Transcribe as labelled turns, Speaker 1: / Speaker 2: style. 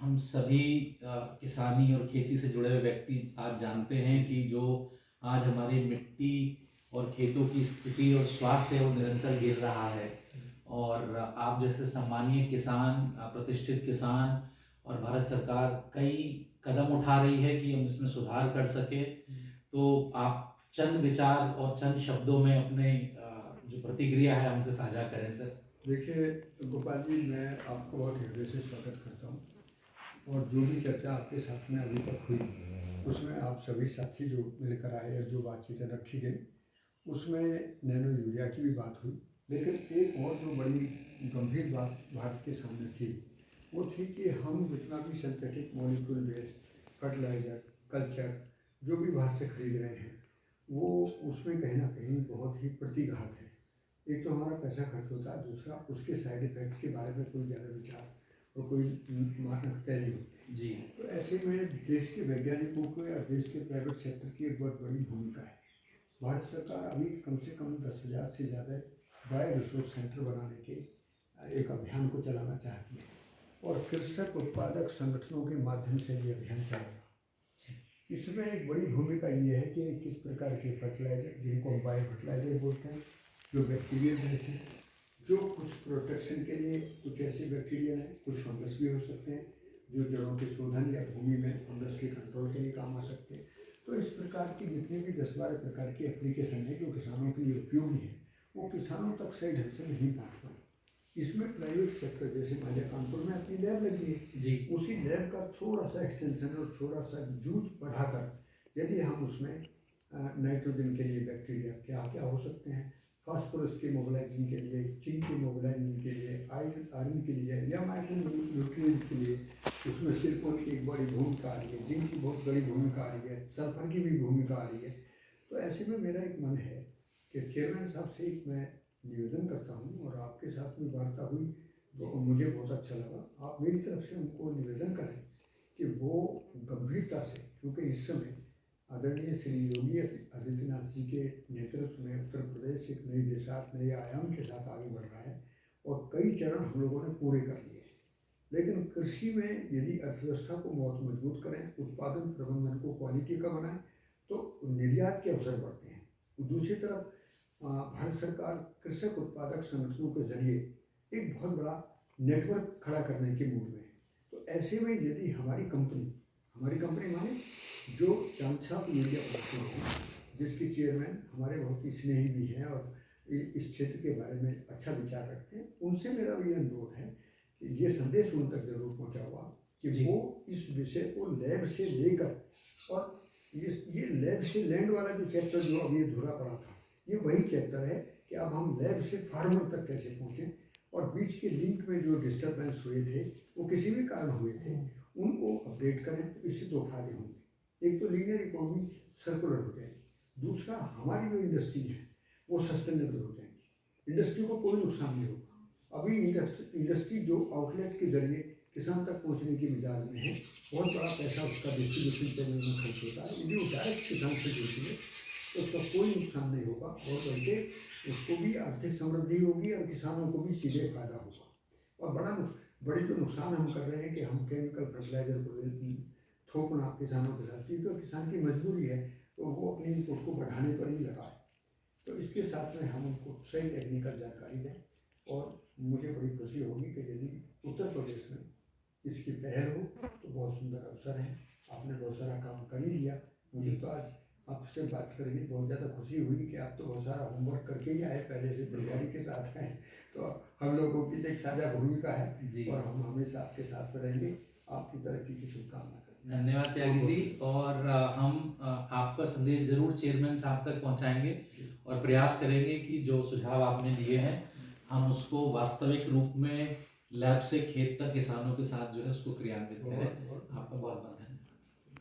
Speaker 1: हम सभी किसानी और खेती से जुड़े हुए व्यक्ति आज जानते हैं कि जो आज हमारी मिट्टी और खेतों की स्थिति और स्वास्थ्य है वो निरंतर गिर रहा है। और आप जैसे सम्मानीय किसान, प्रतिष्ठित किसान और भारत सरकार कई कदम उठा रही है कि हम इसमें सुधार कर सकें। तो आप चंद विचार और चंद शब्दों में अपने जो प्रतिक्रिया है हमसे साझा करें सर।
Speaker 2: देखिए गोपाल जी, मैं आपको बहुत हृदय से स्वागत करता हूँ। और जो भी चर्चा आपके साथ में अभी तक हुई उसमें आप सभी साथी जो मिलकर आए और जो बातचीतें रखी गई उसमें नैनो यूरिया की भी बात हुई। लेकिन एक और जो बड़ी गंभीर बात भारत के सामने थी वो थी कि हम जितना भी synthetic molecule based fertiliser, culture जो भी बाहर से खरीद रहे हैं वो उसमें कहीं ना कहीं बहुत ही प्रतिघात है। एक तो हमारा पैसा खर्च होता है, दूसरा उसके साइड इफेक्ट के बारे में कोई ज़्यादा विचार और कोई मानकता नहीं होती
Speaker 1: जी।
Speaker 2: तो ऐसे में देश के वैज्ञानिकों को या देश के प्राइवेट सेक्टर की एक बहुत बड़ी भूमिका है। भारत सरकार अभी कम से कम 10,000 से ज़्यादा बायो रिसोर्स सेंटर बनाने के एक अभियान को चलाना चाहती है और कृषक उत्पादक संगठनों के माध्यम से ये अभियान चलाएगा। इसमें एक बड़ी भूमिका ये है कि किस प्रकार के फर्टिलाइजर, जिनको हम बायो फर्टिलाइजर बोलते हैं, जो बैक्टीरियल बेस है, जो कुछ प्रोटेक्शन के लिए कुछ ऐसे बैक्टीरियल हैं, कुछ फंगस भी हो सकते हैं जो जड़ों के शोधन या भूमि में फंगस के कंट्रोल के लिए काम आ सकते हैं। तो इस प्रकार की जितनी भी 10-12 प्रकार की एप्लीकेशन है जो किसानों के लिए उपयोगी है वो किसानों तक सही ढंग से नहीं पहुँच पाए। इसमें प्राइवेट सेक्टर जैसे मान लिया कानपुर में अपनी लैब लगी है
Speaker 1: जी।
Speaker 2: उसी लैब का थोड़ा सा एक्सटेंशन और थोड़ा सा यूज बढ़ाकर यदि हम उसमें नाइट्रोजन के लिए बैक्टीरिया क्या क्या हो सकते हैं, फास्फोरस के मोबिलाइजिंग के लिए, जिंक के मोबिलाइजिंग के लिए, आयरन के लिए या माइक्रो न्यूट्रिएंट के लिए उसमें सिलिकॉन की एक बड़ी भूमिका आ रही है, जिंक की बहुत बड़ी भूमिका आ रही है, सल्फर की भी भूमिका आ रही है। तो ऐसे में मेरा एक मन है कि चेयरमैन साहब से एक मैं निवेदन करता हूँ और आपके साथ में वार्ता हुई तो मुझे बहुत अच्छा लगा। आप मेरी तरफ से उनको निवेदन करें कि वो गंभीरता से, क्योंकि इस समय आदरणीय श्री योगी आदित्यनाथ जी के नेतृत्व में उत्तर प्रदेश एक नई दिशा, नए आयाम के साथ आगे बढ़ रहा है और कई चरण हम लोगों ने पूरे कर लिए हैं। लेकिन कृषि में यदि अर्थव्यवस्था को बहुत मजबूत करें, उत्पादन प्रबंधन को क्वालिटी का बनाएं तो निर्यात के अवसर बढ़ते हैं। दूसरी तरफ भारत सरकार कृषक उत्पादक संगठनों के जरिए एक बहुत बड़ा नेटवर्क खड़ा करने के मूड में है। तो ऐसे में यदि हमारी कंपनी माने जो चांदछाप मीडिया प्लेटफॉर्म है जिसके चेयरमैन हमारे बहुत ही स्नेही भी हैं और इस क्षेत्र के बारे में अच्छा विचार रखते हैं, उनसे मेरा भी अनुरोध है कि ये संदेश उन तक जरूर पहुंचा हुआ कि वो इस विषय को लैब से लेकर, और ये लैब से लैंड वाला जो चैप्टर जो अभी अधूरा पड़ा था ये वही चैप्टर है कि अब हम लैब से फार्मर तक कैसे पहुँचें और बीच के लिंक में जो डिस्टर्बेंस हुए थे वो किसी भी कारण हुए थे उनको अपडेट करें। तो इससे दो फायदे होंगे, एक तो लीनियर इकोनॉमी सर्कुलर हो जाएगी, दूसरा हमारी जो इंडस्ट्री है वो सस्टेनेबल हो जाएगी, इंडस्ट्री को कोई नुकसान नहीं होगा। अभी इंडस्ट्री जो आउटलेट के जरिए किसान तक पहुंचने की मिजाज में है, बहुत बड़ा पैसा उसका डिस्ट्रीब्यूशन चैनल में खर्च होता है, यदि वो डायरेक्ट किसान से जुड़ती है तो उसका कोई नुकसान नहीं होगा और बल्कि उसको भी आर्थिक समृद्धि होगी और किसानों को भी सीधे फायदा होगा। और बड़े जो नुकसान हम कर रहे हैं कि हम केमिकल फर्टिलाइजर को थोपना किसानों के साथ, क्योंकि किसान की मजबूरी है तो वो अपनी इनपुट को बढ़ाने पर ही लगा है। तो इसके साथ में हम उनको सही टेक्निकल जानकारी दें और मुझे बड़ी खुशी होगी कि यदि उत्तर प्रदेश में इसकी पहल हो तो बहुत सुंदर अवसर है। आपने बहुत सारा काम कर ही लिया, मुझे तो आज आपसे बात करके बहुत ज़्यादा खुशी हुई कि आप तो बहुत सारा होमवर्क करके ही आए, पहले से तैयारी के साथ हैं। तो हम लोगों की तो एक साझा भूमिका है और हम हमेशा आपके साथ में रहेंगे। आपकी तरक्की की शुभकामना करते हैं।
Speaker 1: धन्यवाद त्यागी जी। और हम आपका संदेश जरूर चेयरमैन साहब तक पहुंचाएंगे और प्रयास करेंगे कि जो सुझाव आपने दिए हैं हम उसको वास्तविक रूप में लैब से खेत तक किसानों के साथ जो है उसको क्रियान्वित करें। आपका बहुत बहुत